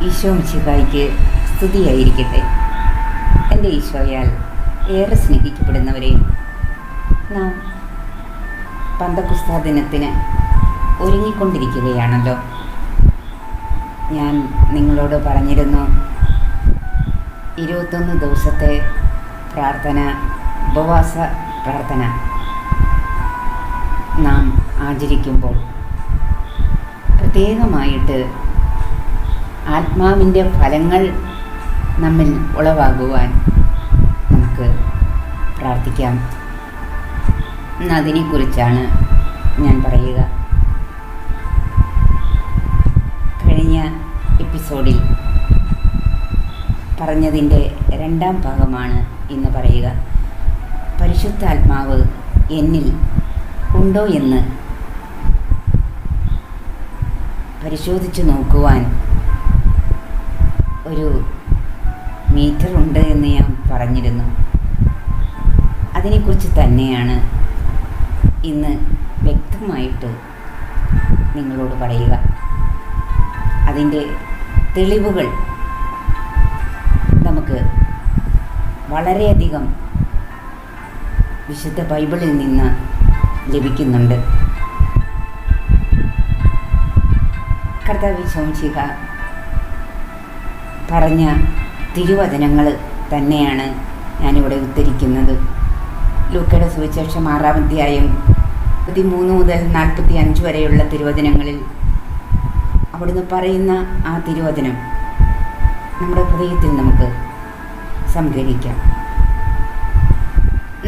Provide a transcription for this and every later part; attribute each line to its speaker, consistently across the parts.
Speaker 1: ഈശോ മിശിഹായ്ക്ക് സ്തുതിയായിരിക്കട്ടെ. എൻ്റെ ഈശോയാൽ ഏറെ സ്നേഹിക്കപ്പെടുന്നവരെ, നാം പന്തക്കുസ്താ ദിനത്തിന് ഒരുങ്ങിക്കൊണ്ടിരിക്കുകയാണല്ലോ. ഞാൻ നിങ്ങളോട് പറഞ്ഞിരുന്നു, 21 ദിവസത്തെ പ്രാർത്ഥന, ഉപവാസ പ്രാർത്ഥന നാം ആചരിക്കുമ്പോൾ പ്രത്യേകമായിട്ട് ആത്മാവിൻ്റെ ഫലങ്ങൾ നമ്മിൽ ഉളവാകുവാൻ നമുക്ക് പ്രാർത്ഥിക്കാം. അതിനെക്കുറിച്ചാണ് ഞാൻ പറയുക. കഴിഞ്ഞ എപ്പിസോഡിൽ പറഞ്ഞതിൻ്റെ 2ാം ഭാഗമാണ് ഇന്ന് പറയുക. പരിശുദ്ധാത്മാവ് എന്നിൽ ഉണ്ടോ എന്ന് പരിശോധിച്ച് നോക്കുവാൻ ഒരു മീറ്റർ ഉണ്ട് എന്ന് ഞാൻ പറഞ്ഞിരുന്നു. അതിനെക്കുറിച്ച് തന്നെയാണ് ഇന്ന് വ്യക്തമായിട്ട് നിങ്ങളോട് പറയുക. അതിൻ്റെ തെളിവുകൾ നമുക്ക് വളരെയധികം വിശുദ്ധ ബൈബിളിൽ നിന്ന് ലഭിക്കുന്നുണ്ട്. കർത്താവ് ശംശിക പറഞ്ഞ തിരുവചനങ്ങൾ തന്നെയാണ് ഞാനിവിടെ ഉദ്ധരിക്കുന്നത്. ലൂക്കയുടെ സുവിശേഷം 6-ാം അധ്യായം 13 മുതൽ 45 വരെയുള്ള തിരുവചനങ്ങളിൽ അവിടുന്ന് പറയുന്ന ആ തിരുവചനം നമ്മുടെ ഹൃദയത്തിൽ നമുക്ക് സംഗ്രഹിക്കാം.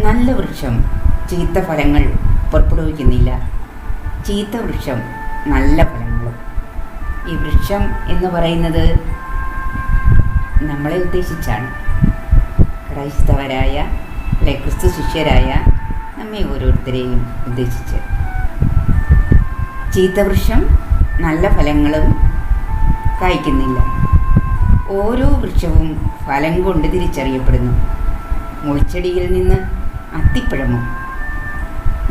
Speaker 1: നല്ല വൃക്ഷം ചീത്ത ഫലങ്ങൾ പുറപ്പെടുവിക്കുന്നില്ല, ചീത്ത വൃക്ഷം നല്ല ഫലങ്ങളും. ഈ വൃക്ഷം എന്ന് പറയുന്നത് നമ്മളെ ഉദ്ദേശിച്ചാണ്, ക്രൈസ്തവരായ അല്ലെ ക്രിസ്തു ശിഷ്യരായ നമ്മെ ഓരോരുത്തരെയും ഉദ്ദേശിച്ച്. ചീത്തവൃക്ഷം നല്ല ഫലങ്ങളും കായ്ക്കുന്നില്ല. ഓരോ വൃക്ഷവും ഫലം കൊണ്ട് തിരിച്ചറിയപ്പെടുന്നു. മുൾച്ചെടിയിൽ നിന്ന് അത്തിപ്പഴമോ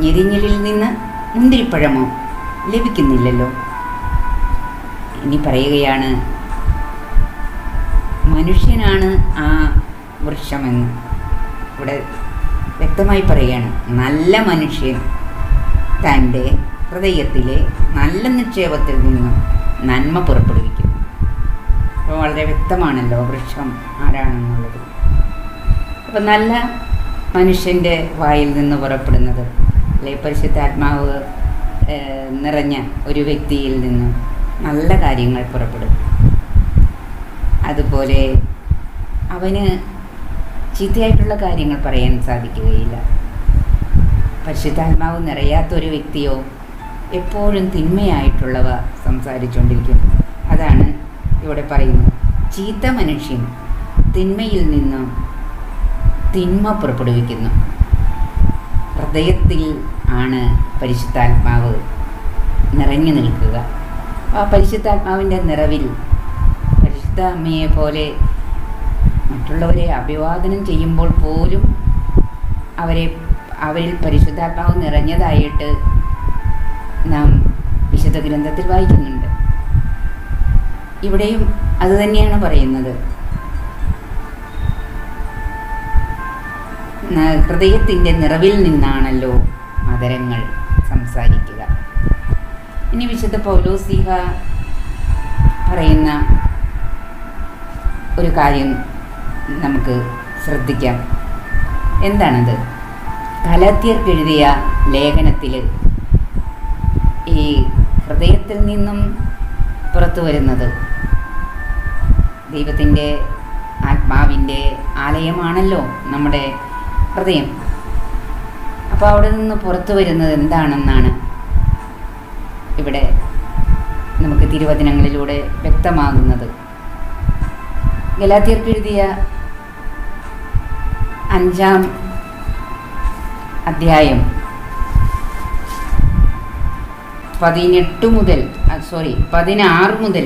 Speaker 1: ഞെരിഞ്ഞലിൽ നിന്ന് മുന്തിരിപ്പഴമോ ലഭിക്കുന്നില്ലല്ലോ. ഇനി പറയുകയാണ്, മനുഷ്യനാണ് ആ വൃക്ഷമെന്ന്. ഇവിടെ വ്യക്തമായി പറയുകയാണ്, നല്ല മനുഷ്യൻ തൻ്റെ ഹൃദയത്തിലെ നല്ല നിക്ഷേപത്തിൽ നിന്നും നന്മ പുറപ്പെടുവിക്കുന്നു. അപ്പോൾ വളരെ വ്യക്തമാണല്ലോ വൃക്ഷം ആരാണെന്നുള്ളത്. അപ്പം നല്ല മനുഷ്യൻ്റെ വായിൽ നിന്ന് പുറപ്പെടുന്നത്, അല്ലെ പരിശുദ്ധാത്മാവ് നിറഞ്ഞ ഒരു വ്യക്തിയിൽ നിന്ന് നല്ല കാര്യങ്ങൾ പുറപ്പെടും. അതുപോലെ അവന് ചീത്തയായിട്ടുള്ള കാര്യങ്ങൾ പറയാൻ സാധിക്കുകയില്ല. പരിശുദ്ധാത്മാവ് നിറയാത്തൊരു വ്യക്തിയോ എപ്പോഴും തിന്മയായിട്ടുള്ളവ സംസാരിച്ചുകൊണ്ടിരിക്കും. അതാണ് ഇവിടെ പറയുന്നത്. ചീത്ത മനുഷ്യൻ തിന്മയിൽ നിന്നും തിന്മ പുറപ്പെടുവിക്കുന്നു. ഹൃദയത്തിൽ ആണ് പരിശുദ്ധാത്മാവ് നിറഞ്ഞു നിൽക്കുക. ആ പരിശുദ്ധാത്മാവിൻ്റെ നിറവിൽ പരിശുദ്ധ അമ്മയെ പോലെ മറ്റുള്ളവരെ അഭിവാദനം ചെയ്യുമ്പോൾ പോലും അവരിൽ പരിശുദ്ധാത്മാവ് നിറഞ്ഞതായിട്ട് നാം വിശുദ്ധ ഗ്രന്ഥത്തിൽ വായിക്കുന്നുണ്ട്. ഇവിടെയും അതുതന്നെയാണ് പറയുന്നത്. ഹൃദയത്തിൻ്റെ നിറവിൽ നിന്നാണല്ലോ അധരങ്ങൾ സംസാരിക്കുക. ഇനി വിശുദ്ധ പൗലോസ്ലീഹ പറയുന്ന ഒരു കാര്യം നമുക്ക് ശ്രദ്ധിക്കാം. എന്താണത്? ഗലാത്യർക്ക് എഴുതിയ ലേഖനത്തിൽ ഈ ഹൃദയത്തിൽ നിന്നും പുറത്തു വരുന്നത് ദൈവത്തിൻ്റെ ആത്മാവിൻ്റെ ആലയമാണല്ലോ നമ്മുടെ ഹൃദയം. അപ്പോൾ അവിടെ നിന്ന് പുറത്തു വരുന്നത് എന്താണെന്നാണ് ഇവിടെ നമുക്ക് തിരുവചനങ്ങളിലൂടെ വ്യക്തമാകുന്നത്. ഗലാത്യർക്ക് എഴുതിയ 5-ാം അധ്യായം 16 മുതൽ 16 മുതൽ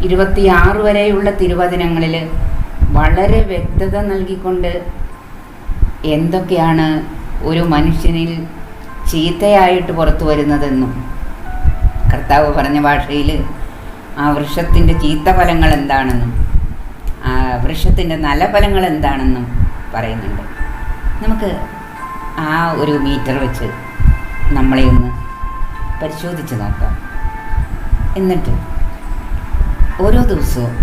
Speaker 1: 26 വരെയുള്ള തിരുവചനങ്ങളിൽ വളരെ വ്യക്തത നൽകിക്കൊണ്ട് എന്തൊക്കെയാണ് ഒരു മനുഷ്യനിൽ ചീത്തയായിട്ട് പുറത്തു വരുന്നതെന്നും കർത്താവ് പറഞ്ഞ ഭാഷയിൽ ആ വൃക്ഷത്തിൻ്റെ ചീത്ത ഫലങ്ങൾ എന്താണെന്നും ആ വൃക്ഷത്തിൻ്റെ നല്ല ഫലങ്ങൾ എന്താണെന്നും പറയുന്നുണ്ട്. നമുക്ക് ആ ഒരു മീറ്റർ വെച്ച് നമ്മളെ ഒന്ന് പരിശോധിച്ച് നോക്കാം. എന്നിട്ട് ഓരോ ദിവസവും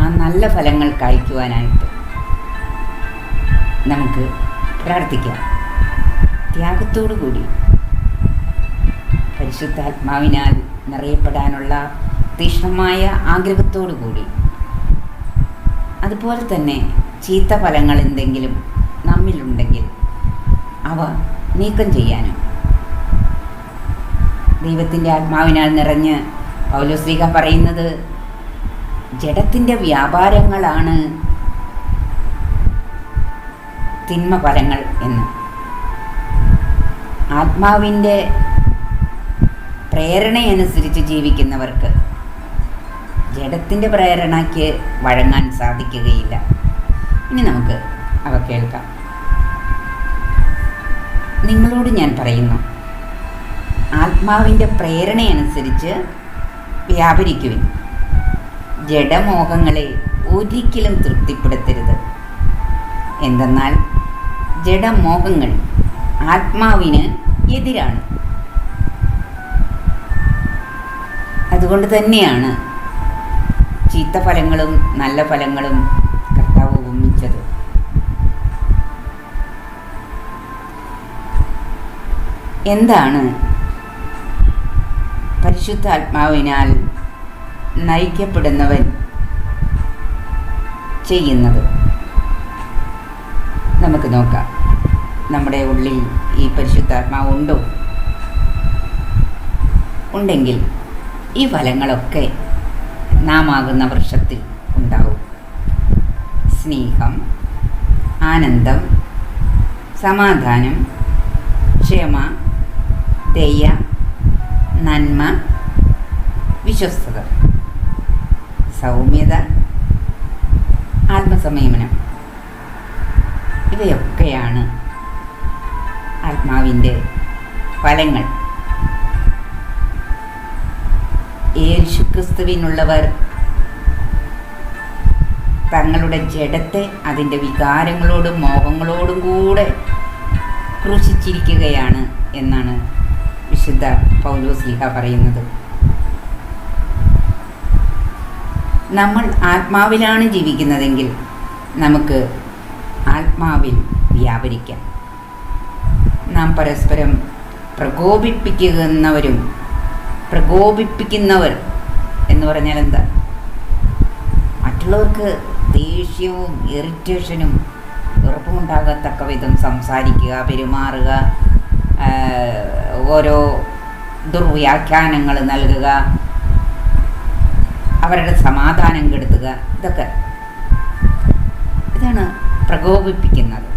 Speaker 1: ആ നല്ല ഫലങ്ങൾ കായ്ക്കുവാനായിട്ട് നമുക്ക് പ്രാർത്ഥിക്കാം. ത്യാഗത്തോടു കൂടി പരിശുദ്ധാത്മാവിനാൽ നിറയപ്പെടാനുള്ള തീക്ഷ്ണമായ ആഗ്രഹത്തോടു കൂടി, അതുപോലെ തന്നെ ചീത്ത ഫലങ്ങൾ എന്തെങ്കിലും നമ്മിലുണ്ടെങ്കിൽ അവ നീക്കം ചെയ്യാനും ദൈവത്തിൻ്റെ ആത്മാവിനാൽ നിറഞ്ഞ് പൗലോസ്ലീഹ പറയുന്നത് ജഡത്തിൻ്റെ വ്യാപാരങ്ങളാണ് തിന്മ ഫലങ്ങൾ എന്ന്. ആത്മാവിൻ്റെ പ്രേരണയനുസരിച്ച് ജീവിക്കുന്നവർക്ക് ജഡത്തിൻ്റെ പ്രേരണയ്ക്ക് വഴങ്ങാൻ സാധിക്കുകയില്ല. ഇനി നമുക്ക് അവ കേൾക്കാം. നിങ്ങളോട് ഞാൻ പറയുന്നു, ആത്മാവിൻ്റെ പ്രേരണയനുസരിച്ച് വ്യാപരിക്കുവിൻ. ജഡമോഹങ്ങളെ ഒരിക്കലും തൃപ്തിപ്പെടുത്തരുത്. എന്തെന്നാൽ ജഡമോഹങ്ങൾ ആത്മാവിന് എതിരാണ്. അതുകൊണ്ട് തന്നെയാണ് ചീത്ത ഫലങ്ങളും നല്ല ഫലങ്ങളും കർത്താവ് ഉപമിച്ചത്. എന്താണ് പരിശുദ്ധാത്മാവിനാൽ നയിക്കപ്പെടുന്നവൻ ചെയ്യുന്നത്? നമുക്ക് നോക്കാം. നമ്മുടെ ഉള്ളിൽ ഈ പരിശുദ്ധാത്മാവ് ഉണ്ടോ? ഉണ്ടെങ്കിൽ ഈ ഫലങ്ങളൊക്കെ നാം ആകുന്ന വൃക്ഷത്തിൽ ഉണ്ടാവും. സ്നേഹം, ആനന്ദം, സമാധാനം, ക്ഷമ, ദയ, നന്മ, വിശ്വസ്തത, സൗമ്യത, ആത്മസംയമനം, ഇവയൊക്കെയാണ് ആത്മാവിൻ്റെ ഫലങ്ങൾ. യേശുക്രിസ്തുവിനുള്ളവർ തങ്ങളുടെ ജഡത്തെ അതിൻ്റെ വികാരങ്ങളോടും മോഹങ്ങളോടും കൂടെ ക്രൂശിച്ചിരിക്കുകയാണ് എന്നാണ് വിശുദ്ധ പൗലോസ്ലീഹ പറയുന്നത്. നമ്മൾ ആത്മാവിലാണ് ജീവിക്കുന്നതെങ്കിൽ നമുക്ക് ആത്മാവിൽ വ്യാപരിക്കാം. നാം പരസ്പരം പ്രകോപിപ്പിക്കുന്നവർ എന്ന് പറഞ്ഞാൽ എന്താ? മറ്റുള്ളവർക്ക് ദേഷ്യവും ഇറിറ്റേഷനും വെറുപ്പുമുണ്ടാകത്തക്ക വിധം സംസാരിക്കുക, പെരുമാറുക, ഓരോ ദുർവ്യാഖ്യാനങ്ങൾ നൽകുക, അവരുടെ സമാധാനം കെടുത്തുക, ഇതാണ് പ്രകോപിപ്പിക്കുന്നത്.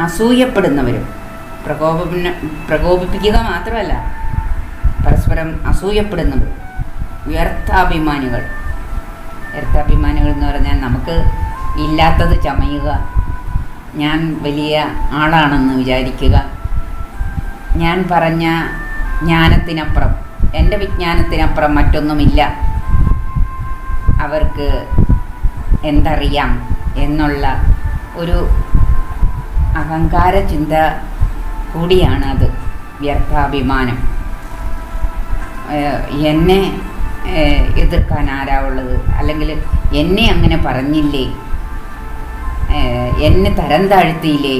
Speaker 1: അസൂയപ്പെടുന്നവരും പ്രകോപിപ്പിക്കുക മാത്രമല്ല, പരസ്പരം അസൂയപ്പെടുന്നവർ വ്യർത്ഥാഭിമാനികൾ എന്ന് പറഞ്ഞാൽ നമുക്ക് ഇല്ലാത്തത് ചമയുക, ഞാൻ വലിയ ആളാണെന്ന് വിചാരിക്കുക, ഞാൻ പറഞ്ഞ ജ്ഞാനത്തിനപ്പുറം, എൻ്റെ വിജ്ഞാനത്തിനപ്പുറം മറ്റൊന്നുമില്ല, അവർക്ക് എന്തറിയാം എന്നുള്ള ഒരു അഹങ്കാര ചിന്ത കൂടിയാണ് അത്. വ്യർത്ഥാഭിമാനം. എന്നെ എതിർക്കാൻ ആരാ ഉള്ളത്? അല്ലെങ്കിൽ എന്നെ അങ്ങനെ പറഞ്ഞില്ലേ, എന്നെ തരം താഴ്ത്തിയില്ലേ,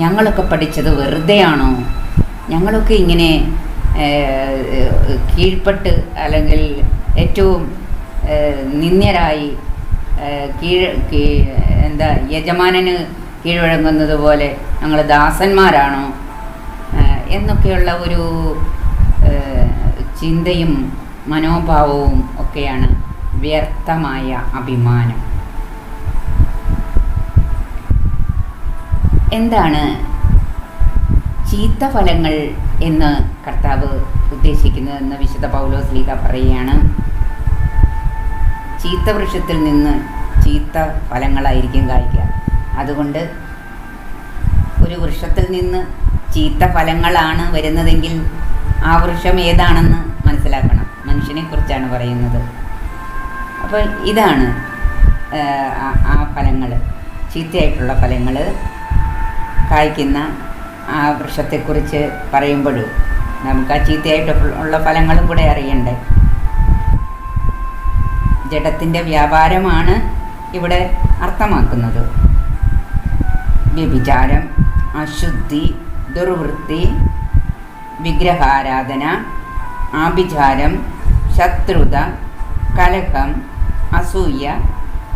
Speaker 1: ഞങ്ങളൊക്കെ പഠിച്ചത് വെറുതെയാണോ, ഞങ്ങളൊക്കെ ഇങ്ങനെ കീഴ്പ്പെട്ട് അല്ലെങ്കിൽ ഏറ്റവും നിന്ദ്യരായി യജമാനന് കീഴ്വഴങ്ങുന്നത് പോലെ ഞങ്ങൾ ദാസന്മാരാണോ എന്നൊക്കെയുള്ള ഒരു ചിന്തയും മനോഭാവവും ഒക്കെയാണ് വ്യർത്ഥമായ അഭിമാനം. എന്താണ് ചീത്ത ഫലങ്ങൾ എന്ന് കർത്താവ് ഉദ്ദേശിക്കുന്നതെന്ന് വിശുദ്ധ പൗലോസ്ലീഹ പറയുകയാണ്. ചീത്ത വൃക്ഷത്തിൽ നിന്ന് ചീത്ത ഫലങ്ങളായിരിക്കും കായ്ക്കുക. അതുകൊണ്ട് ഒരു വൃക്ഷത്തിൽ നിന്ന് ചീത്ത ഫലങ്ങളാണ് വരുന്നതെങ്കിൽ ആ വൃക്ഷം ഏതാണെന്ന് മനസ്സിലാക്കണം. മനുഷ്യനെ കുറിച്ചാണ് പറയുന്നത്. അപ്പോൾ ഇതാണ് ആ ഫലങ്ങൾ, ചീത്തയായിട്ടുള്ള ഫലങ്ങൾ കായ്ക്കുന്ന ആ വൃക്ഷത്തെക്കുറിച്ച് പറയുമ്പോൾ നമുക്ക് ആ ചീത്തയായിട്ടുള്ള ഫലങ്ങളും കൂടെ അറിയണ്ടേ. ജഡത്തിൻ്റെ വ്യാപാരമാണ് ഇവിടെ അർത്ഥമാക്കുന്നത്. വ്യഭിചാരം, അശുദ്ധി, ദുർവൃത്തി, വിഗ്രഹാരാധന, ആഭിചാരം, ശത്രുത, കലഹം, അസൂയ,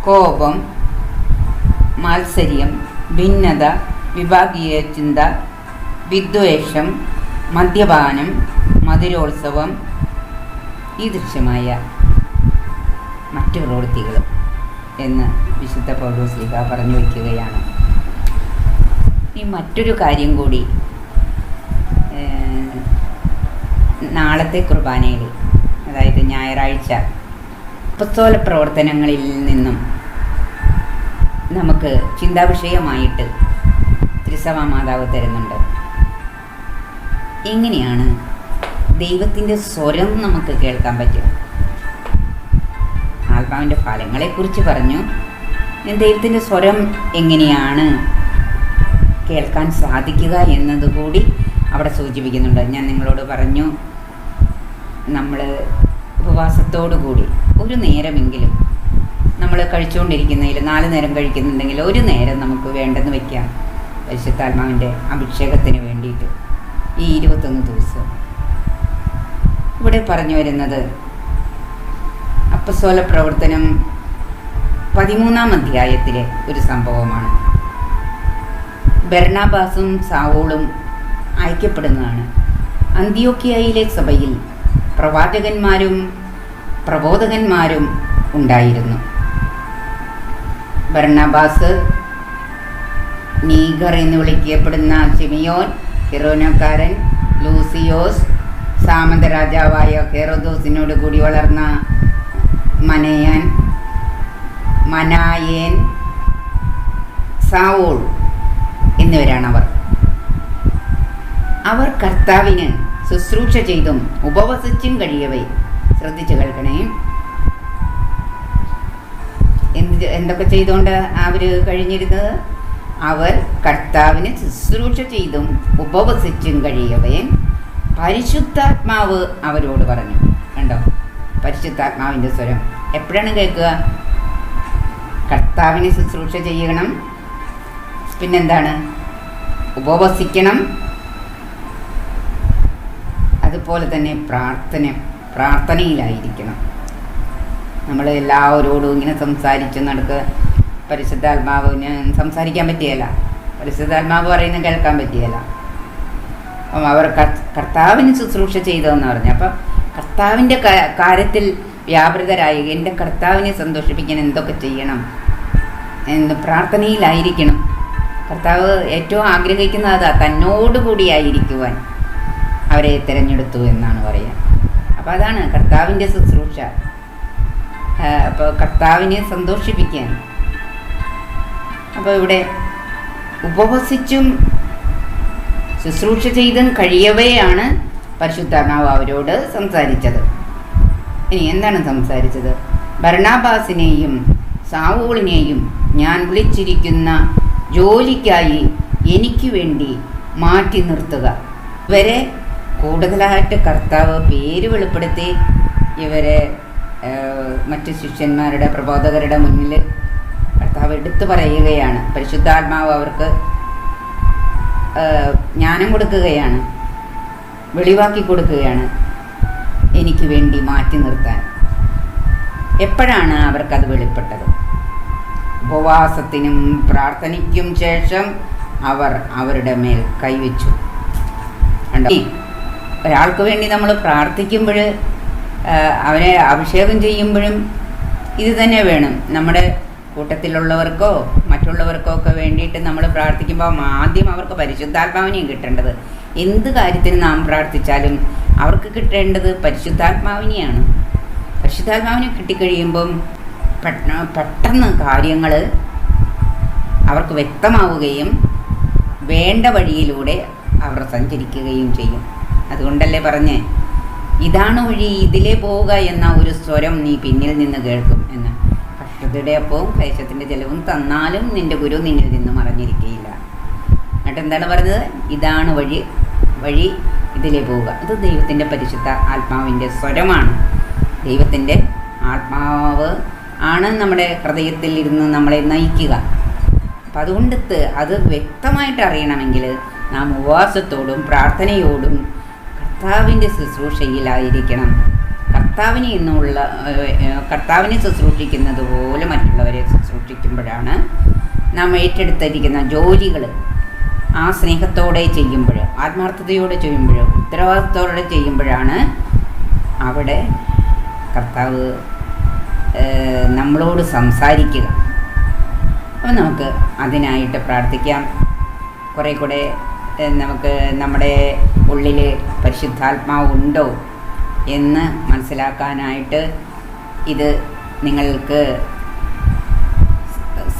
Speaker 1: കോപം, മാത്സര്യം, ഭിന്നത, വിഭാഗീയ ചിന്ത, വിദ്വേഷം, മദ്യപാനം, മധുരോത്സവം, ഈ ദൃശ്യമായ മറ്റു പ്രവൃത്തികൾ എന്ന് വിശുദ്ധ പൗലോസ്ലീഹ പറഞ്ഞു വയ്ക്കുകയാണ്. ഈ മറ്റൊരു കാര്യം കൂടി നാളത്തെ കുർബാനയിൽ, അതായത് ഞായറാഴ്ച അപ്പസ്തോല പ്രവർത്തനങ്ങളിൽ നിന്നും നമുക്ക് ചിന്താവിഷയമായിട്ട് തിരുസഭാ മാതാവ് തരുന്നുണ്ട്. എങ്ങനെയാണ് ദൈവത്തിൻ്റെ സ്വരം നമുക്ക് കേൾക്കാൻ പറ്റുക? ആത്മാവിൻ്റെ ഫലങ്ങളെക്കുറിച്ച് പറഞ്ഞു. ദൈവത്തിൻ്റെ സ്വരം എങ്ങനെയാണ് കേൾക്കാൻ സാധിക്കുക എന്നതുകൂടി അവിടെ സൂചിപ്പിക്കുന്നുണ്ട്. ഞാൻ നിങ്ങളോട് പറഞ്ഞു, നമ്മൾ ഉപവാസത്തോടു കൂടി ഒരു നേരമെങ്കിലും നമ്മൾ കഴിച്ചുകൊണ്ടിരിക്കുന്നതിൽ 4 നേരം കഴിക്കുന്നുണ്ടെങ്കിൽ ഒരു നേരം നമുക്ക് വേണ്ടെന്ന് വയ്ക്കാം പരിശുദ്ധാത്മാവിൻ്റെ അഭിഷേകത്തിന് വേണ്ടിയിട്ട് ഈ 21 ദിവസം. ഇവിടെ പറഞ്ഞു വരുന്നത് അപ്പസ്തോല പ്രവർത്തനം 13-ാം അധ്യായത്തിലെ ഒരു സംഭവമാണ്. ബർണബാസും സാവൂളും അയക്കപ്പെടുന്നതാണ്. അന്ത്യോക്യയിലെ സഭയിൽ പ്രവാചകന്മാരും പ്രബോധകന്മാരും ഉണ്ടായിരുന്നു. ബർണബാസ്, നീഗർ എന്ന് വിളിക്കപ്പെടുന്ന ശിമിയോൻ, ഹിറോനക്കാരൻ ലൂസിയോസ്, സാമന്ത രാജാവായ ഹെറോദോസിനോട് കൂടി വളർന്ന മനായേൻ, സാവൂൾ എന്നിവരാണ് അവർ കർത്താവിന് ശുശ്രൂഷ ചെയ്തും ഉപവസിച്ചും കഴിയവേ. ശ്രദ്ധിച്ചു കേൾക്കണേ. എന്തൊക്കെ ചെയ്തുകൊണ്ട് അവർ കഴിഞ്ഞിരുന്നത്? അവർ കർത്താവിന് ശുശ്രൂഷ ചെയ്തും ഉപവസിച്ചും കഴിയവേ പരിശുദ്ധാത്മാവ് അവരോട് പറഞ്ഞു. കണ്ടോ, പരിശുദ്ധാത്മാവിൻ്റെ സ്വരം എപ്പോഴാണ് കേൾക്കുക? കർത്താവിന് ശുശ്രൂഷ ചെയ്യണം, പിന്നെന്താണ്? ഉപവസിക്കണം, അതുപോലെ തന്നെ പ്രാർത്ഥനയിലായിരിക്കണം. നമ്മൾ എല്ലാവരോടും ഇങ്ങനെ സംസാരിച്ച് നടക്കുക. പരിശുദ്ധാത്മാവിന് സംസാരിക്കാൻ പറ്റിയല്ല, പരിശുദ്ധാത്മാവ് പറയുന്നത് കേൾക്കാൻ പറ്റിയല്ല. അപ്പം അവർ കർത്താവിന് ശുശ്രൂഷ ചെയ്തതെന്ന് പറഞ്ഞു. അപ്പം കർത്താവിൻ്റെ കാര്യത്തിൽ വ്യാപൃതരായി എൻ്റെ കർത്താവിനെ സന്തോഷിപ്പിക്കാൻ എന്തൊക്കെ ചെയ്യണം എന്ന് പ്രാർത്ഥനയിലായിരിക്കണം. കർത്താവ് ഏറ്റവും ആഗ്രഹിക്കുന്നത് അതാ, തന്നോടുകൂടിയായിരിക്കുവാൻ അവരെ തിരഞ്ഞെടുത്തു എന്നാണ് പറയുക. അപ്പോൾ അതാണ് കർത്താവിൻ്റെ ശുശ്രൂഷ. അപ്പോൾ കർത്താവിനെ സന്തോഷിപ്പിക്കാൻ. അപ്പോൾ ഇവിടെ ഉപവസിച്ചും ശുശ്രൂഷ ചെയ്തും കഴിയവെയാണ് പരിശുദ്ധാത്മാവ് അവരോട് സംസാരിച്ചത്. ഇനി എന്താണ് സംസാരിച്ചത്? ബർണബാസിനെയും സാവൂളിനെയും ഞാൻ വിളിച്ചിരിക്കുന്ന ജോലിക്കായി എനിക്ക് വേണ്ടി മാറ്റി നിർത്തുക. ഇവരെ കൂടുതലായിട്ട് കർത്താവ് പേര് വെളിപ്പെടുത്തി ഇവരെ മറ്റ് ശിഷ്യന്മാരുടെ പ്രബോധകരുടെ മുന്നിൽ കർത്താവ് എടുത്തു പറയുകയാണ്. പരിശുദ്ധാത്മാവ് അവർക്ക് ജ്ഞാനം കൊടുക്കുകയാണ്, വെളിവാക്കി കൊടുക്കുകയാണ് എനിക്ക് വേണ്ടി മാറ്റി നിർത്താൻ. എപ്പോഴാണ് അവർക്കത് വെളിപ്പെട്ടത്? ഉപവാസത്തിനും പ്രാർത്ഥനയ്ക്കും ശേഷം അവർ അവരുടെ മേൽ കൈവച്ചു. ഒരാൾക്ക് വേണ്ടി നമ്മൾ പ്രാർത്ഥിക്കുമ്പോൾ, അവരെ അഭിഷേകം ചെയ്യുമ്പോഴും ഇത് തന്നെ വേണം. നമ്മുടെ കൂട്ടത്തിലുള്ളവർക്കോ മറ്റുള്ളവർക്കോ ഒക്കെ വേണ്ടിയിട്ട് നമ്മൾ പ്രാർത്ഥിക്കുമ്പോൾ ആദ്യം അവർക്ക് പരിശുദ്ധാത്മാവിനെയും കിട്ടേണ്ടത്. എന്ത് കാര്യത്തിന് നാം പ്രാർത്ഥിച്ചാലും അവർക്ക് കിട്ടേണ്ടത് പരിശുദ്ധാത്മാവിനെയാണ്. പരിശുദ്ധാത്മാവിനെ കിട്ടിക്കഴിയുമ്പം പെട്ടെന്ന് കാര്യങ്ങൾ അവർക്ക് വ്യക്തമാവുകയും വേണ്ട വഴിയിലൂടെ അവർ സഞ്ചരിക്കുകയും ചെയ്യും. അതുകൊണ്ടല്ലേ പറഞ്ഞേ, ഇതാണ് വഴി, ഇതിലേ പോവുക എന്ന ഒരു സ്വരം നീ പിന്നിൽ നിന്ന് കേൾക്കും എന്ന്. കഷ്ടതയുടെ അപ്പവും ക്ലേശത്തിൻ്റെ ജലവും തന്നാലും നിൻ്റെ ഗുരു നിന്നിൽ നിന്ന് മറഞ്ഞിരിക്കുകയില്ല. എന്നിട്ട് എന്താണ് പറഞ്ഞത്? ഇതാണ് വഴി, വഴി ഇതിലേ പോവുക. അത് ദൈവത്തിൻ്റെ പരിശുദ്ധ ആത്മാവിൻ്റെ സ്വരമാണ്. ദൈവത്തിൻ്റെ ആത്മാവ് ആണ് നമ്മുടെ ഹൃദയത്തിൽ ഇരുന്ന് നമ്മളെ നയിക്കുക. അപ്പം അതുകൊണ്ട് അത് വ്യക്തമായിട്ട് അറിയണമെങ്കിൽ നാം ഉപവാസത്തോടും പ്രാർത്ഥനയോടും കർത്താവിൻ്റെ ശുശ്രൂഷയിലായിരിക്കണം. കർത്താവിനെ ശുശ്രൂഷിക്കുന്നത് പോലെ മറ്റുള്ളവരെ ശുശ്രൂഷിക്കുമ്പോഴാണ് നാം ഏറ്റെടുത്തിരിക്കുന്ന ജോലികൾ ആ സ്നേഹത്തോടെ ചെയ്യുമ്പോൾ, ആത്മാർത്ഥതയോടെ ചെയ്യുമ്പോൾ, ഉത്തരവാദിത്തത്തോടെ ചെയ്യുമ്പോഴാണ് അവിടെ കർത്താവ് നമ്മളോട് സംസാരിക്കുക. അപ്പം നമുക്ക് അതിനായിട്ട് പ്രാർത്ഥിക്കാം. കുറേ കൂടെ നമുക്ക് നമ്മുടെ ഉള്ളിൽ പരിശുദ്ധാത്മാവ് ഉണ്ടോ എന്ന് മനസ്സിലാക്കാനായിട്ട് ഇത് നിങ്ങൾക്ക്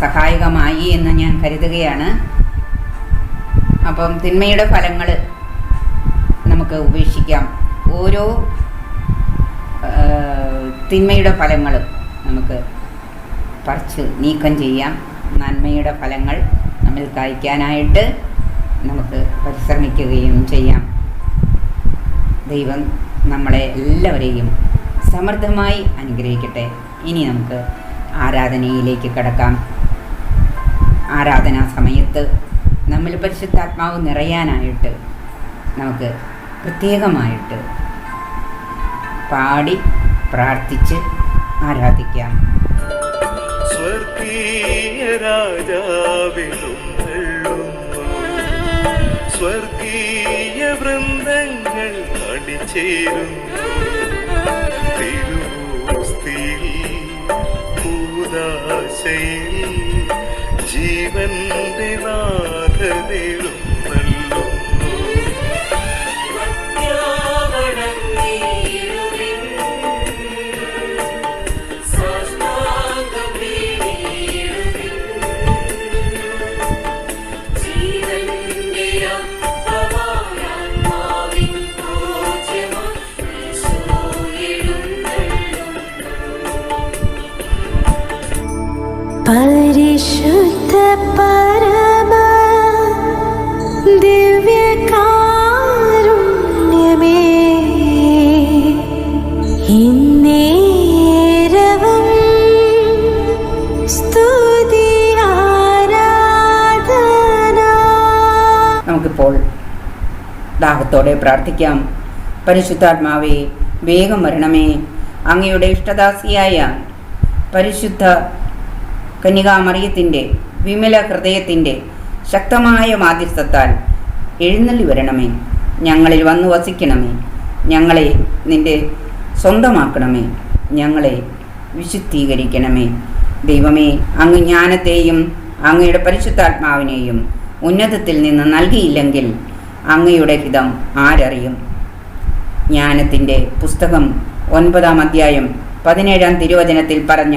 Speaker 1: സഹായകമായി എന്ന് ഞാൻ കരുതുകയാണ്. അപ്പം തിന്മയുടെ ഫലങ്ങൾ നമുക്ക് ഉപേക്ഷിക്കാം. ഓരോ തിന്മയുടെ ഫലങ്ങൾ നമുക്ക് പറിച്ച് നീക്കം ചെയ്യാം. നന്മയുടെ ഫലങ്ങൾ നമ്മിൽ കായ്ക്കാനായിട്ട് നമുക്ക് പരിശ്രമിക്കുകയും ചെയ്യാം. ദൈവം നമ്മളെ എല്ലാവരെയും സമൃദ്ധമായി അനുഗ്രഹിക്കട്ടെ. ഇനി നമുക്ക് ആരാധനയിലേക്ക് കടക്കാം. ആരാധനാ സമയത്ത് നമ്മൾ പരിശുദ്ധാത്മാവ് നിറയാനായിട്ട് നമുക്ക് പ്രത്യേകമായിട്ട് പാടി പ്രാർത്ഥിച്ച് ആരാധിക്കാം.
Speaker 2: സ്വർഗീയ രാജാവിലും സ്വർഗീയ വൃന്ദങ്ങൾ അണിചേരുന്നു. തിരുവോസ്തിയിൽ കൂദാശയിൽ ജീവന്റെ നാഥനേഴും നൽകുന്നു.
Speaker 3: പരിശുദ്ധ പരമ ദിവ്യകാരുണ്യമേ, ഇന്നേരവും സ്തുതി ആരാധന.
Speaker 1: നമുക്കിപ്പോൾ ദാഹത്തോടെ പ്രാർത്ഥിക്കാം. പരിശുദ്ധാത്മാവേ, വേഗം വരണമേ. അങ്ങയുടെ ഇഷ്ടദാസിയായ പരിശുദ്ധ കന്യകാമറിയത്തിൻ്റെ വിമല ഹൃദയത്തിൻ്റെ ശക്തമായ മാധ്യസ്ഥത്താൽ എഴുന്നള്ളി വരണമേ. ഞങ്ങളിൽ വന്നു വസിക്കണമേ. ഞങ്ങളെ നിൻ്റെ സ്വന്തമാക്കണമേ. ഞങ്ങളെ വിശുദ്ധീകരിക്കണമേ. ദൈവമേ, അങ്ങ് ജ്ഞാനത്തെയും അങ്ങയുടെ പരിശുദ്ധാത്മാവിനെയും ഉന്നതത്തിൽ നിന്ന് നൽകിയില്ലെങ്കിൽ അങ്ങയുടെ ഹിതം ആരറിയും? ജ്ഞാനത്തിൻ്റെ പുസ്തകം 9-ാം അധ്യായം 17-ാം തിരുവചനത്തിൽ പറഞ്ഞ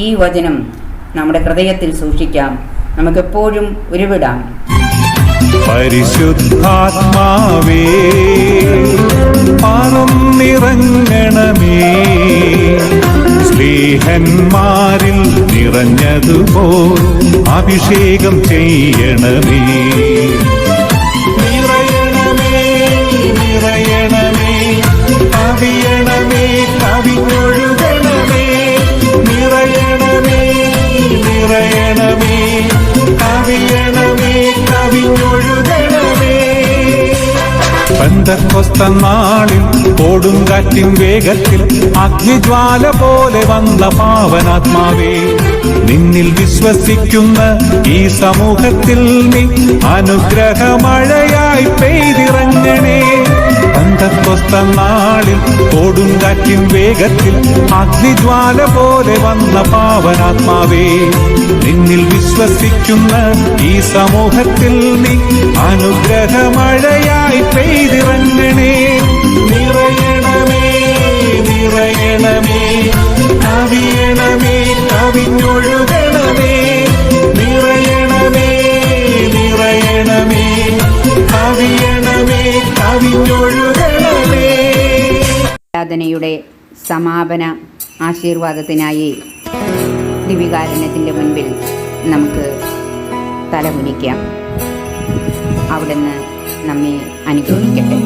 Speaker 1: ഈ വചനം നമ്മുടെ ഹൃദയത്തിൽ സൂക്ഷിക്കാം. നമുക്കെപ്പോഴും ഉരുവിടാം.
Speaker 2: പരിശുദ്ധാത്മാവേ, പറന്നിറങ്ങണമേ. സ്നേഹന്മാരിൽ നിറഞ്ഞതുപോൽ അഭിഷേകം ചെയ്യണമേ. നിറയണമേ, നിറയണമേ, കവിയണമേ, കവിഞ്ഞൊഴുകണമേ. നിറയണമേ, നിറയണമേ, കവിയണമേ, കവിഞ്ഞൊഴുകണമേ. പെന്തക്കോസ്ത നാളിൽ കൊടുങ്കാറ്റിൻ വേഗത്തിൽ അഗ്നിജ്വാല പോലെ വന്ന പാവനാത്മാവേ, നിന്നിൽ വിശ്വസിക്കുന്ന ഈ സമൂഹത്തിൽ നീ അനുഗ്രഹമഴയായി പെയ്തിറങ്ങണേ. പെന്തക്കോസ്ത നാളിൽ കൊടുങ്കാറ്റിൻ വേഗത്തിൽ അഗ്നിജ്വാല പോലെ വന്ന പാവനാത്മാവേ, നിന്നിൽ വിശ്വസിക്കുന്ന ഈ സമൂഹത്തിൽ നീ അനുഗ്രഹമഴയായി പെയ്തിറങ്ങണേ. നിറയണമേ, നിറയണമേ, കവിയണമേ, കവിഞ്ഞൊഴുകണമേ. നിറയണമേ, നിറയണമേ,
Speaker 1: ആരാധനയുടെ സമാപന ആശീർവാദത്തിനായി ദിവികാരുണ്യത്തിൻ്റെ മുൻപിൽ നമുക്ക് തലകുനിക്കാം. അവിടുന്ന് നമ്മെ അനുഗ്രഹിക്കട്ടെ.